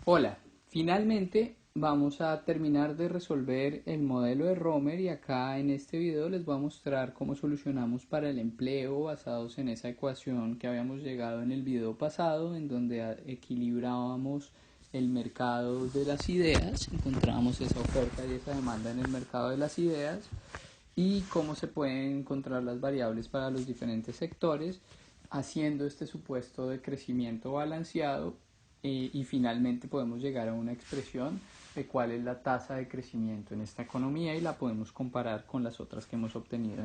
Hola, finalmente vamos a terminar de resolver el modelo de Romer y acá en este video les voy a mostrar cómo solucionamos para el empleo basados en esa ecuación que habíamos llegado en el video pasado, en donde equilibrábamos el mercado de las ideas, encontrábamos esa oferta y esa demanda en el mercado de las ideas y cómo se pueden encontrar las variables para los diferentes sectores haciendo este supuesto de crecimiento balanceado y finalmente podemos llegar a una expresión de cuál es la tasa de crecimiento en esta economía y la podemos comparar con las otras que hemos obtenido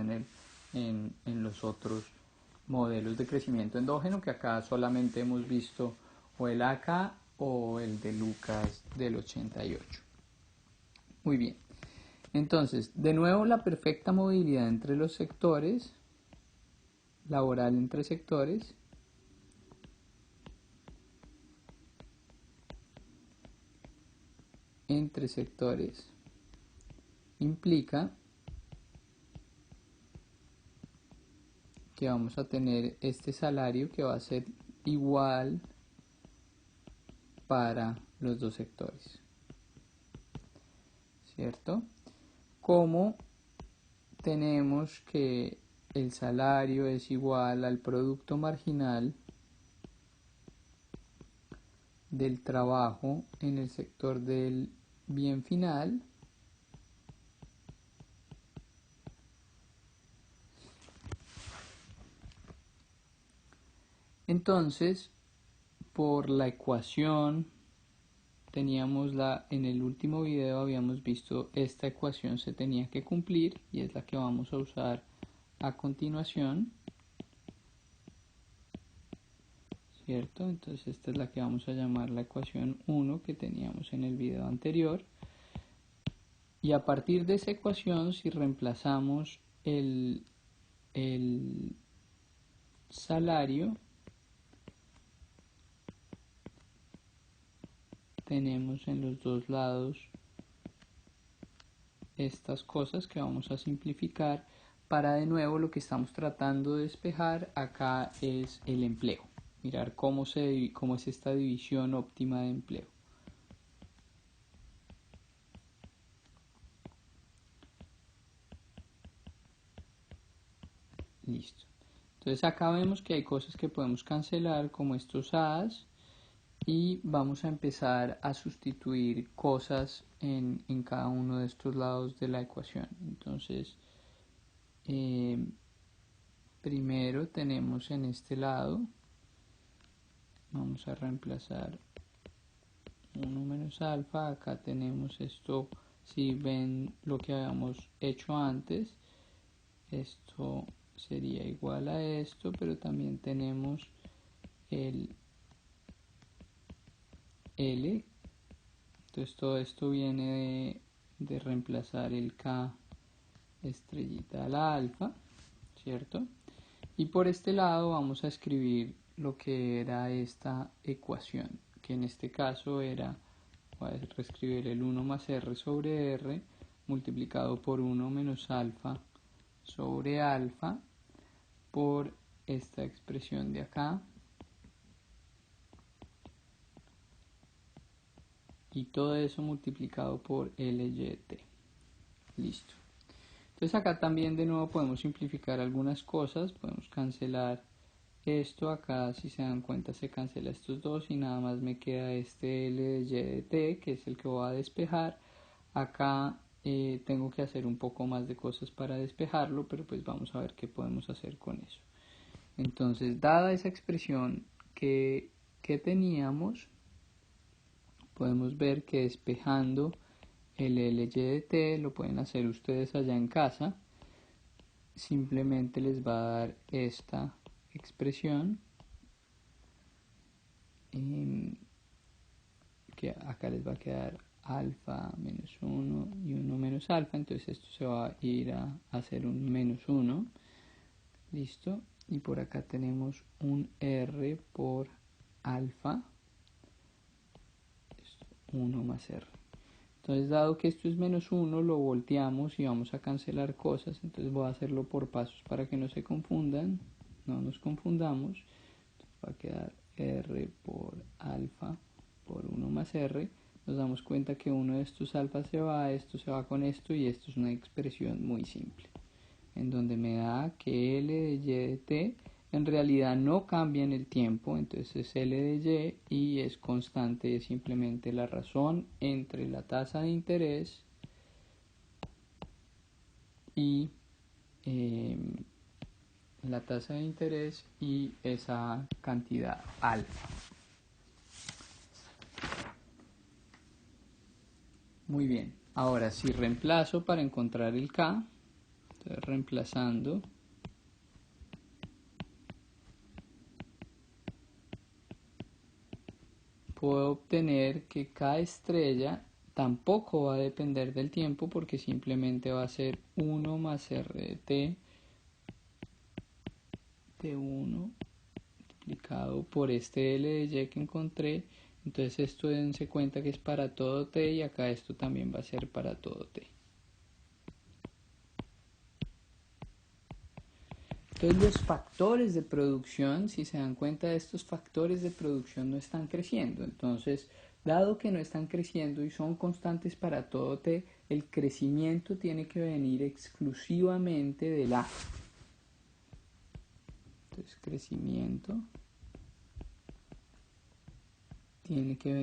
en los otros modelos de crecimiento endógeno, que acá solamente hemos visto o el AK o el de Lucas del 88. Muy bien. Entonces, de nuevo la perfecta movilidad entre los sectores, laboral entre sectores, implica que vamos a tener este salario que va a ser igual para los dos sectores, ¿cierto? Como tenemos que el salario es igual al producto marginal del trabajo en el sector del bien final entonces por la ecuación en el último video habíamos visto esta ecuación se tenía que cumplir y es la que vamos a usar a continuación, ¿cierto? Entonces esta es la que vamos a llamar la ecuación 1 que teníamos en el video anterior y a partir de esa ecuación si reemplazamos el salario tenemos en los dos lados estas cosas que vamos a simplificar para de nuevo lo que estamos tratando de despejar acá es el empleo, mirar cómo es esta división óptima de empleo. Listo. Entonces acá vemos que hay cosas que podemos cancelar como estos A's y vamos a empezar a sustituir cosas en cada uno de estos lados de la ecuación. Entonces primero tenemos en este lado, vamos a reemplazar 1 menos alfa, acá tenemos esto, si ven lo que habíamos hecho antes, esto sería igual a esto, pero también tenemos el L, entonces todo esto viene de reemplazar el K estrellita a la alfa, ¿cierto? Y por este lado vamos a escribir lo que era esta ecuación, que en este caso era, voy a reescribir el 1 más R sobre R multiplicado por 1 menos alfa sobre alfa por esta expresión de acá y todo eso multiplicado por LYT. Listo. Entonces acá también de nuevo podemos simplificar algunas cosas, podemos cancelar esto, acá si se dan cuenta se cancela estos dos y nada más me queda este L de Y de T que es el que voy a despejar. Acá tengo que hacer un poco más de cosas para despejarlo, pero pues vamos a ver qué podemos hacer con eso. Entonces dada esa expresión que teníamos, podemos ver que despejando el LY de T, lo pueden hacer ustedes allá en casa, simplemente les va a dar esta expresión que acá les va a quedar alfa menos 1 y 1 menos alfa, entonces esto se va a ir a hacer un menos 1, listo, y por acá tenemos un R por alfa, 1 más R. Entonces dado que esto es menos 1 lo volteamos y vamos a cancelar cosas, entonces voy a hacerlo por pasos para que no se confundan, no nos confundamos. Entonces va a quedar R por alfa por 1 más R, nos damos cuenta que uno de estos alfa se va, esto se va con esto y esto es una expresión muy simple, en donde me da que L de Y de T en realidad no cambia en el tiempo, entonces es L de Y y es constante, es simplemente la razón entre la tasa de interés y esa cantidad alfa. Muy bien, ahora si reemplazo para encontrar el K, entonces reemplazando, puedo obtener que K estrella tampoco va a depender del tiempo porque simplemente va a ser 1 más R de T T1 multiplicado por este L de Y que encontré. Entonces esto dense cuenta que es para todo T y acá esto también va a ser para todo T. Entonces los factores de producción, si se dan cuenta, estos factores de producción no están creciendo. Entonces, dado que no están creciendo y son constantes para todo T, el crecimiento tiene que venir exclusivamente del A. Entonces, crecimiento tiene que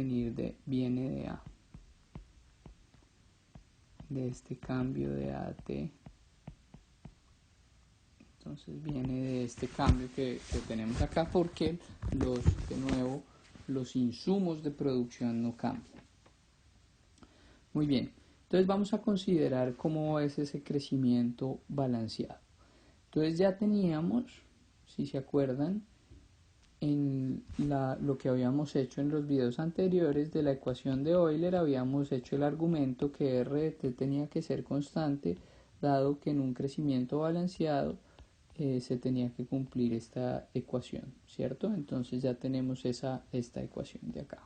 viene de A. De este cambio de A a T. Entonces viene de este cambio que tenemos acá porque de nuevo, los insumos de producción no cambian. Muy bien, entonces vamos a considerar cómo es ese crecimiento balanceado. Entonces ya teníamos, si se acuerdan, en lo que habíamos hecho en los videos anteriores de la ecuación de Euler, habíamos hecho el argumento que R de T tenía que ser constante, dado que en un crecimiento balanceado se tenía que cumplir esta ecuación, ¿cierto? Entonces ya tenemos esta ecuación de acá.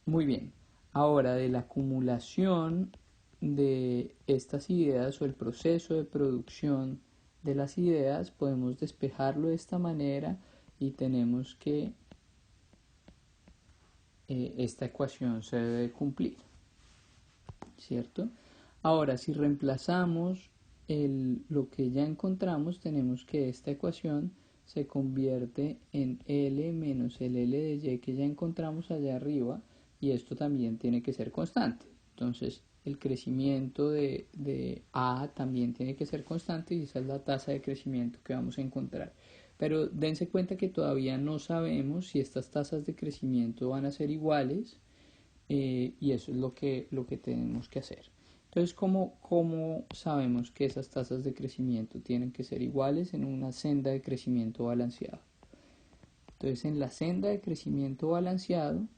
Muy bien, ahora de la acumulación de estas ideas o el proceso de producción de las ideas podemos despejarlo de esta manera y tenemos que esta ecuación se debe cumplir, ¿cierto? Ahora si reemplazamos lo que ya encontramos, tenemos que esta ecuación se convierte en L menos el L de Y que ya encontramos allá arriba, y esto también tiene que ser constante. Entonces el crecimiento de A también tiene que ser constante y esa es la tasa de crecimiento que vamos a encontrar. Pero dense cuenta que todavía no sabemos si estas tasas de crecimiento van a ser iguales, y eso es lo que tenemos que hacer. Entonces, ¿cómo sabemos que esas tasas de crecimiento tienen que ser iguales en una senda de crecimiento balanceado? Entonces, en la senda de crecimiento balanceado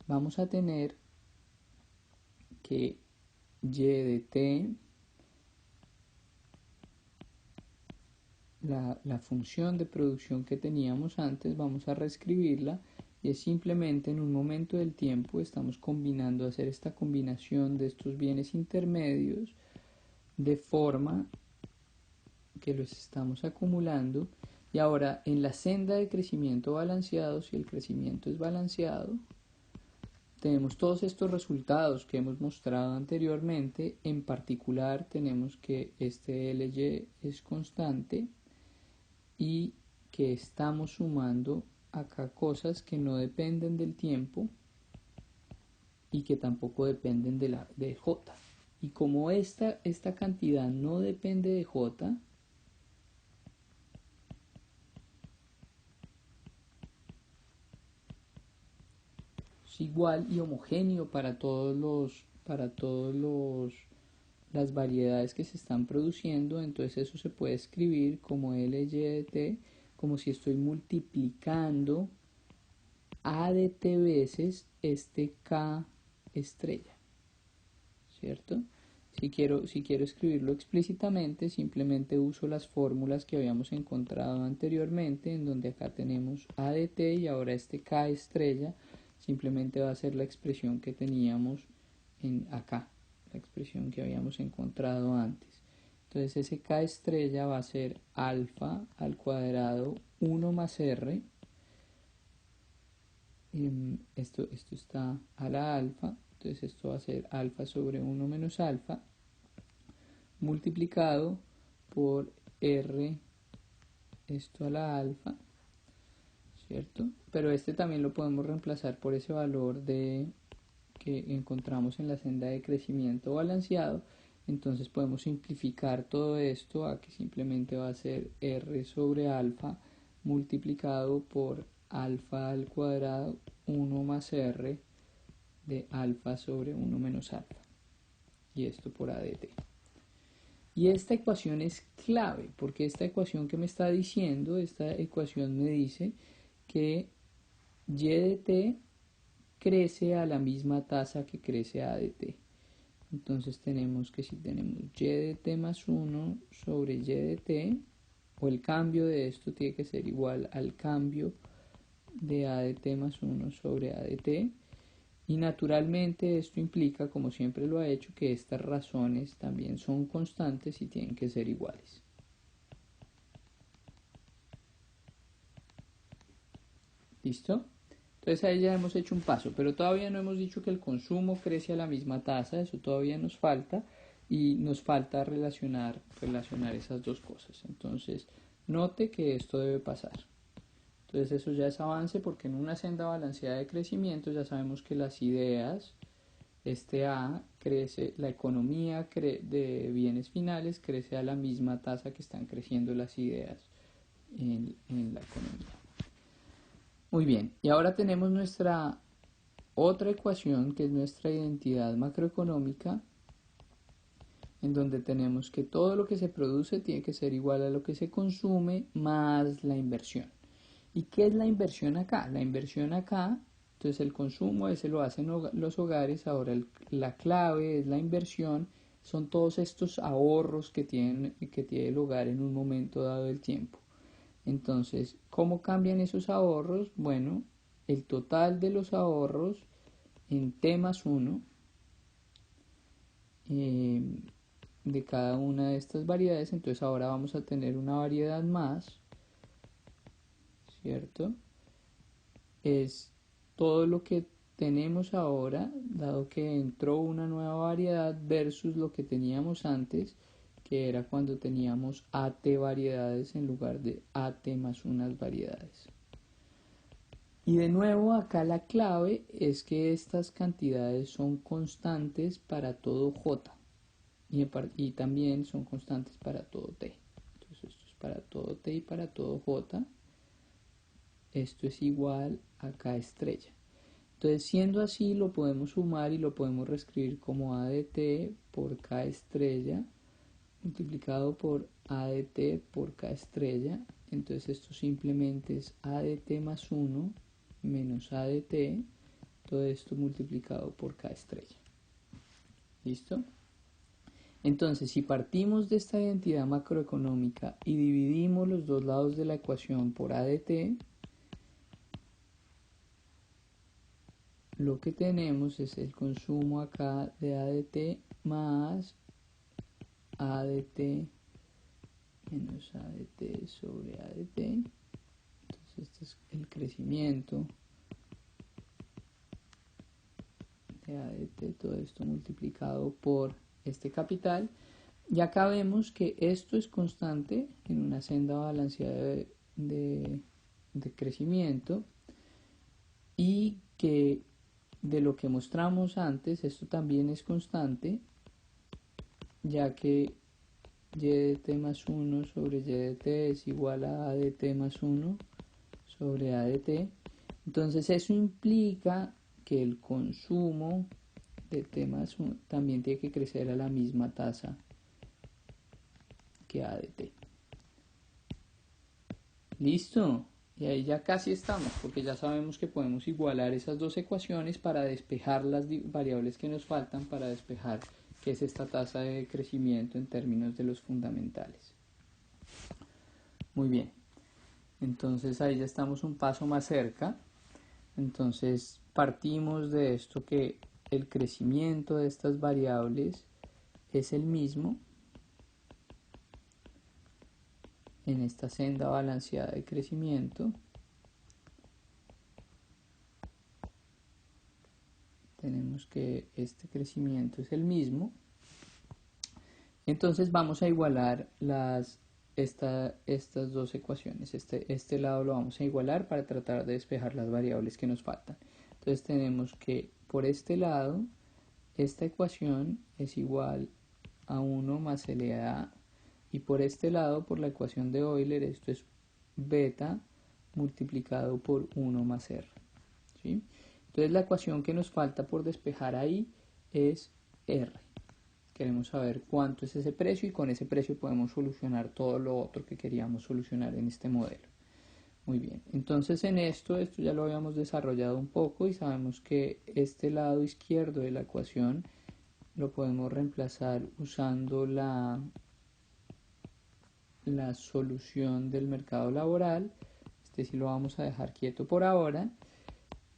vamos a tener que Y de T, la función de producción que teníamos antes, vamos a reescribirla y es simplemente en un momento del tiempo estamos combinando, hacer esta combinación de estos bienes intermedios de forma que los estamos acumulando, y ahora en la senda de crecimiento balanceado, si el crecimiento es balanceado, tenemos todos estos resultados que hemos mostrado anteriormente. En particular tenemos que este LY es constante y que estamos sumando acá cosas que no dependen del tiempo y que tampoco dependen de J. Y como esta cantidad no depende de J, es igual y homogéneo para las variedades que se están produciendo, entonces eso se puede escribir como LY de T, como si estoy multiplicando A de T veces este K estrella, ¿cierto? Si quiero escribirlo explícitamente, simplemente uso las fórmulas que habíamos encontrado anteriormente, en donde acá tenemos A de T y ahora este K estrella simplemente va a ser la expresión que teníamos acá, la expresión que habíamos encontrado antes. Entonces ese K estrella va a ser alfa al cuadrado 1 más R esto está a la alfa, entonces esto va a ser alfa sobre 1 menos alfa multiplicado por r, esto a la alfa, ¿cierto? Pero este también lo podemos reemplazar por ese valor que encontramos en la senda de crecimiento balanceado. Entonces podemos simplificar todo esto a que simplemente va a ser r sobre alfa multiplicado por alfa al cuadrado 1 más r de alfa sobre 1 menos alfa, y esto por a de t. Y esta ecuación es clave, porque esta ecuación que me está diciendo, esta ecuación me dice que y de t crece a la misma tasa que crece a de t. Entonces tenemos que si tenemos y de t más 1 sobre y de t, o el cambio de esto tiene que ser igual al cambio de a de t más 1 sobre a de t, y naturalmente esto implica, como siempre lo ha hecho, que estas razones también son constantes y tienen que ser iguales. ¿Listo? Entonces ahí ya hemos hecho un paso, pero todavía no hemos dicho que el consumo crece a la misma tasa, eso todavía nos falta, y nos falta relacionar esas dos cosas. Entonces note que esto debe pasar. Entonces eso ya es avance, porque en una senda balanceada de crecimiento ya sabemos que las ideas, este A crece, la economía de bienes finales crece a la misma tasa que están creciendo las ideas en la economía. Muy bien, y ahora tenemos nuestra otra ecuación, que es nuestra identidad macroeconómica, en donde tenemos que todo lo que se produce tiene que ser igual a lo que se consume más la inversión. ¿Y qué es la inversión acá? La inversión acá, entonces el consumo ese lo hacen los hogares, ahora la clave es la inversión, son todos estos ahorros que tiene el hogar en un momento dado del tiempo. Entonces, ¿cómo cambian esos ahorros? Bueno, el total de los ahorros en t más 1 de cada una de estas variedades. Entonces ahora vamos a tener una variedad más, ¿cierto? Es todo lo que tenemos ahora, dado que entró una nueva variedad versus lo que teníamos antes, que era cuando teníamos AT variedades en lugar de AT más unas variedades. Y de nuevo acá la clave es que estas cantidades son constantes para todo J y también son constantes para todo T. Entonces esto es para todo T y para todo J. Esto es igual a K estrella. Entonces siendo así lo podemos sumar y lo podemos reescribir como A de T por K estrella multiplicado por A de T por K estrella. Entonces esto simplemente es A de T más 1 menos A de T, todo esto multiplicado por K estrella. ¿Listo? Entonces, si partimos de esta identidad macroeconómica y dividimos los dos lados de la ecuación por A de T, lo que tenemos es el consumo acá de A de T más A de T menos A de T sobre A de T. Entonces, este es el crecimiento de A de T, todo esto multiplicado por este capital. Y acá vemos que esto es constante en una senda balanceada de crecimiento, y que de lo que mostramos antes, esto también es constante, ya que y de t más 1 sobre y de t es igual a de t más 1 sobre a de t. Entonces eso implica que el consumo de t más 1 también tiene que crecer a la misma tasa que a de t. ¿Listo? Y ahí ya casi estamos, porque ya sabemos que podemos igualar esas dos ecuaciones para despejar las variables que nos faltan, para despejar qué es esta tasa de crecimiento en términos de los fundamentales. Muy bien, entonces ahí ya estamos un paso más cerca. Entonces partimos de esto, que el crecimiento de estas variables es el mismo en esta senda balanceada de crecimiento, tenemos que este crecimiento es el mismo. Entonces vamos a igualar estas dos ecuaciones. Este lado lo vamos a igualar para tratar de despejar las variables que nos faltan. Entonces tenemos que por este lado, esta ecuación es igual a 1 más LA, y por este lado, por la ecuación de Euler, esto es beta multiplicado por 1 más R. ¿Sí? Entonces la ecuación que nos falta por despejar ahí es R. Queremos saber cuánto es ese precio y con ese precio podemos solucionar todo lo otro que queríamos solucionar en este modelo. Muy bien, entonces en esto ya lo habíamos desarrollado un poco y sabemos que este lado izquierdo de la ecuación lo podemos reemplazar usando la solución del mercado laboral. Este sí lo vamos a dejar quieto por ahora.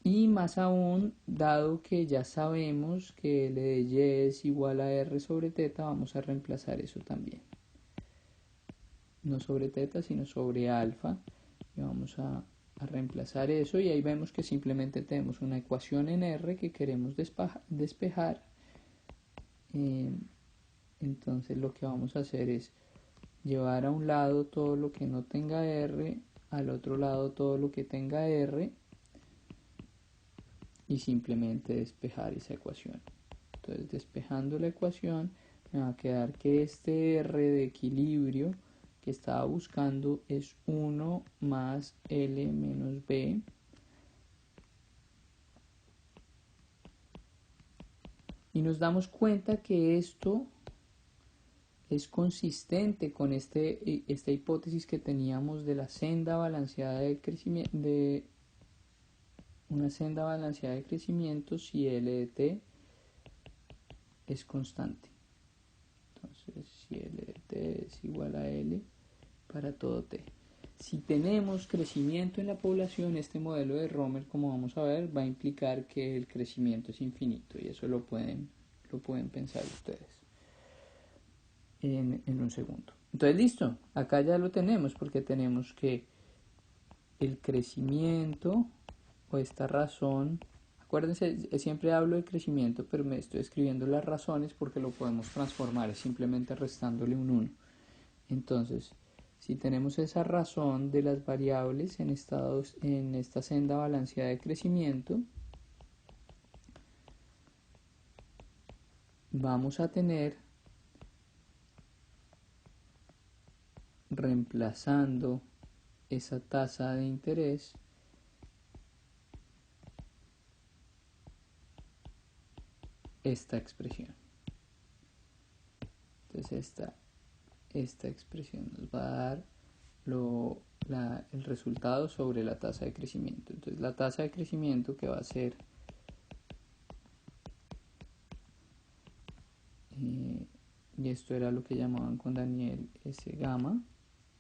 Y más aún, dado que ya sabemos que L de Y es igual a R sobre teta, vamos a reemplazar eso también. No sobre teta, sino sobre alfa. Y vamos a reemplazar eso y ahí vemos que simplemente tenemos una ecuación en R que queremos despejar. Entonces lo que vamos a hacer es llevar a un lado todo lo que no tenga R, al otro lado todo lo que tenga R, y simplemente despejar esa ecuación. Entonces despejando la ecuación me va a quedar que este R de equilibrio que estaba buscando es 1 más L menos B y nos damos cuenta que esto es consistente con esta hipótesis que teníamos de la senda balanceada de crecimiento, de una senda balanceada de crecimiento si L de t es constante. Entonces, si L de t es igual a L para todo t. Si tenemos crecimiento en la población, este modelo de Romer, como vamos a ver, va a implicar que el crecimiento es infinito, y eso lo pueden pensar ustedes en un segundo. Entonces, listo, acá ya lo tenemos, porque tenemos que el crecimiento, o esta razón, acuérdense, siempre hablo de crecimiento, pero me estoy escribiendo las razones porque lo podemos transformar, es simplemente restándole un 1. Entonces, si tenemos esa razón de las variables en esta senda balanceada de crecimiento, vamos a tener, reemplazando esa tasa de interés, esta expresión. Entonces esta expresión nos va a dar el resultado sobre la tasa de crecimiento. Entonces la tasa de crecimiento, que va a ser y esto era lo que llamaban con Daniel S gamma,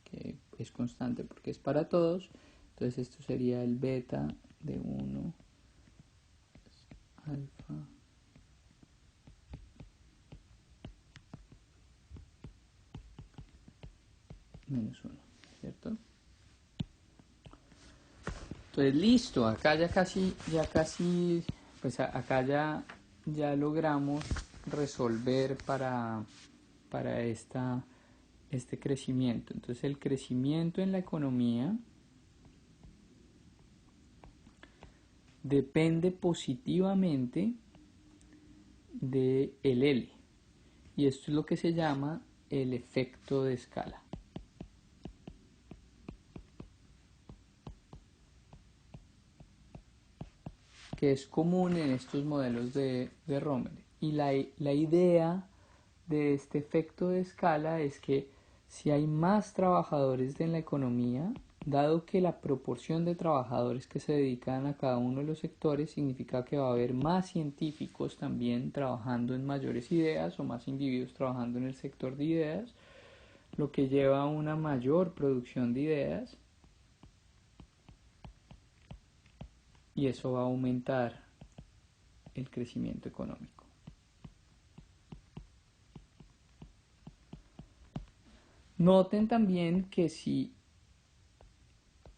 que es constante porque es para todos. Entonces esto sería el beta de 1 alfa menos 1, ¿cierto? Entonces listo, acá ya casi, pues acá ya logramos resolver para este crecimiento. Entonces el crecimiento en la economía depende positivamente de el L, y esto es lo que se llama el efecto de escala, que es común en estos modelos de Romer. Y la idea de este efecto de escala es que si hay más trabajadores en la economía, dado que la proporción de trabajadores que se dedican a cada uno de los sectores significa que va a haber más científicos también trabajando en mayores ideas, o más individuos trabajando en el sector de ideas, lo que lleva a una mayor producción de ideas, y eso va a aumentar el crecimiento económico. Noten también que si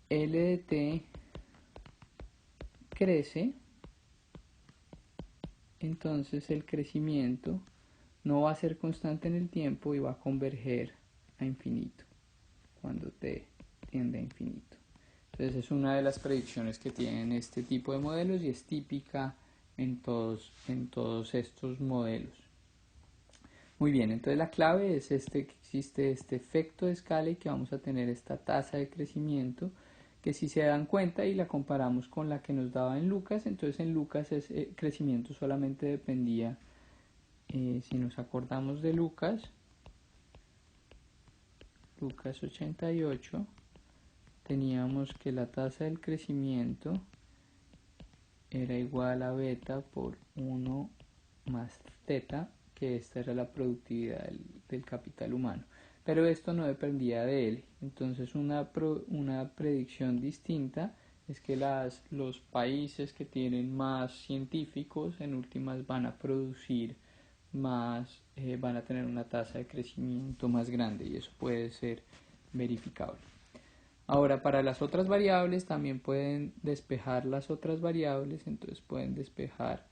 L de t crece, entonces el crecimiento no va a ser constante en el tiempo y va a converger a infinito cuando t tiende a infinito. Entonces es una de las predicciones que tienen este tipo de modelos y es típica en todos estos modelos. Muy bien, entonces la clave es que existe este efecto de escala y que vamos a tener esta tasa de crecimiento que si se dan cuenta y la comparamos con la que nos daba en Lucas, entonces en Lucas ese crecimiento solamente dependía, si nos acordamos de Lucas 88, teníamos que la tasa del crecimiento era igual a beta por 1 más teta, que esta era la productividad del capital humano. Pero esto no dependía de él. Entonces una predicción distinta es que los países que tienen más científicos en últimas van a producir más, van a tener una tasa de crecimiento más grande y eso puede ser verificable. Ahora, para las otras variables también pueden despejar las otras variables, entonces pueden despejar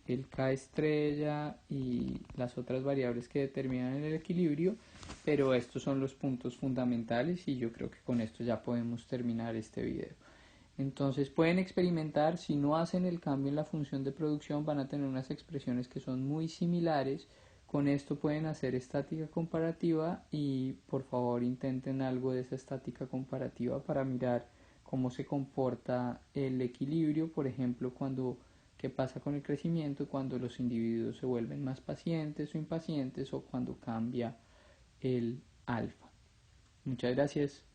el K estrella y las otras variables que determinan el equilibrio, pero estos son los puntos fundamentales y yo creo que con esto ya podemos terminar este video. Entonces pueden experimentar, si no hacen el cambio en la función de producción van a tener unas expresiones que son muy similares. Con esto pueden hacer estática comparativa y por favor intenten algo de esa estática comparativa para mirar cómo se comporta el equilibrio, por ejemplo, qué pasa con el crecimiento cuando los individuos se vuelven más pacientes o impacientes o cuando cambia el alfa. Muchas gracias.